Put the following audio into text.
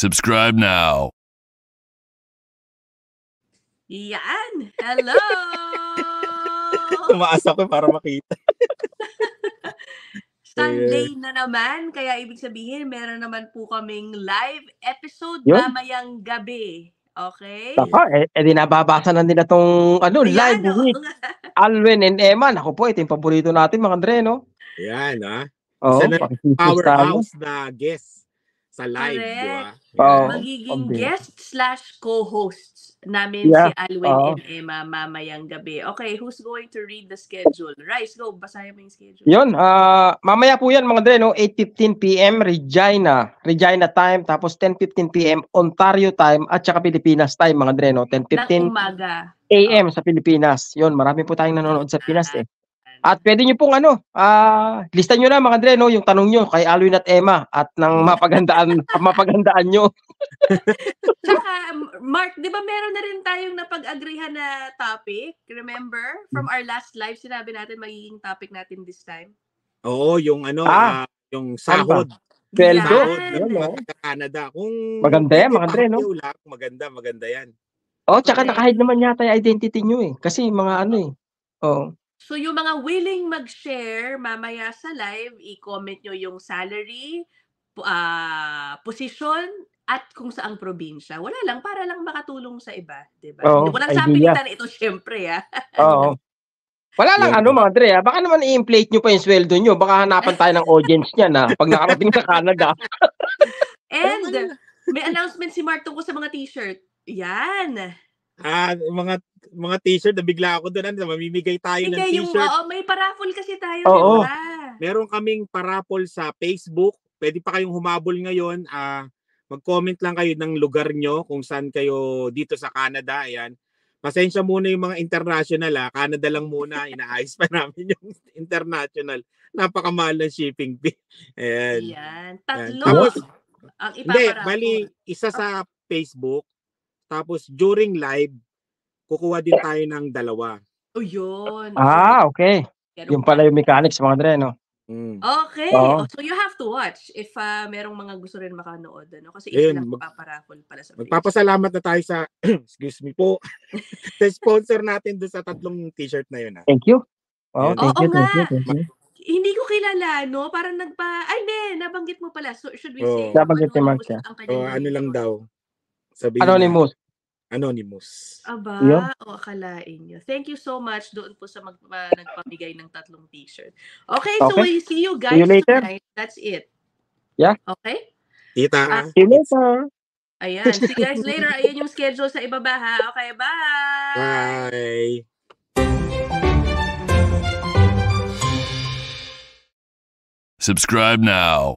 Subscribe now. Yan! Hello! Tumaas ako para makita. Sunday na naman, kaya ibig sabihin, meron naman po kaming live episode Yun. mamayang gabi. Okay? Taka, di nababasa na nila tong live Ayan, with Alwin and Emma. Ako po, ito yung paborito natin mga Andre, no? Yan, ha? Oo, Isa na pakisisig tayo. powerhouse na guest sa live, di ba? Oo. magiging obvious. guest/co-hosts namin Yeah. si Alwin and Emma mamayang gabi. Okay, who's going to read the schedule? Rice, go. Basahin mo yung schedule. Yun, mamaya po yan mga Andre, no? 8:15 p.m. Regina time, tapos 10:15 p.m. Ontario time, at saka Pilipinas time mga Andre, no? Ng 10:15 umaga. a.m. sa Pilipinas. Yun, marami po tayong nanonood sa Pinas eh. At pwede nyo pong lista nyo na mga Andre, no? Yung tanong nyo kay Alwin at Emma at nang mapagandaan nyo. Tsaka, Mark, di ba meron na rin tayong napag-agrihan na topic? Remember? From our last live, sinabi natin magiging topic natin this time. Oo, yung yung sahod. Sweldo. Yan. Yun, no? Sa Canada. Kung Maganda yan, mga Andre, no? Maganda yan. Oh, tsaka Okay. nakahide naman yata yung identity nyo eh. Kasi mga Oh. So, yung mga willing mag-share mamaya sa live, i-comment nyo yung salary, position, at kung saang probinsya. Wala lang, para lang makatulong sa iba. Diba? Oo, Walang idea. sapilitan ito, syempre. Oo. Wala lang Yun. mga Andre, baka naman i-inflate nyo pa yung sweldo nyo. Baka hanapan tayo ng audience niya na pag nakarating sa Canada. And, may announcement si Mark tungkol sa mga t-shirt. Yan. Mga t-shirt, nabigla ako doon. Mamimigay tayo ng Hindi, t-shirt. may paraffol kasi tayo. Oo. Diba? Meron kaming parapol sa Facebook. Pwede pa kayong humabol ngayon. Mag-comment lang kayo ng lugar nyo kung saan kayo dito sa Canada. Ayan. Pasensya muna yung mga international. Canada lang muna. Inaayos pa namin yung international. Napakamahal ng shipping fee. Ayan. Yan. Tatlo. Tapos, ang hindi, ipaparapol. bali, isa sa Facebook. Tapos, during live, kukuha din tayo ng 2. Oh, yun. Okay. Meron Yung pa. pala yung mechanics mga Andre, no? Okay. Oo. So you have to watch if merong mga gusto rin makanood. Kasi isa lang paparapol pala sa Facebook. Magpapasalamat na tayo sa, excuse me po, sa sponsor natin doon sa 3 t-shirt na yun. Thank you. Oh, Ayun. thank you. Hindi ko kilala, no? Parang hindi, nabanggit mo pala. So should we say? Nabanggit ni Mark siya. Ano lang daw. Sabihin Anonymous. Aba, Yeah. Akalain nyo. Thank you so much doon po sa nagpamigay ng 3 t-shirt. Okay, so Okay. we see you guys See you later. tonight. That's it. Yeah. Okay? Kita. See you later. Ayan. See you guys later. Ayan yung schedule sa ibaba, ha? Okay, bye! Bye. Subscribe now.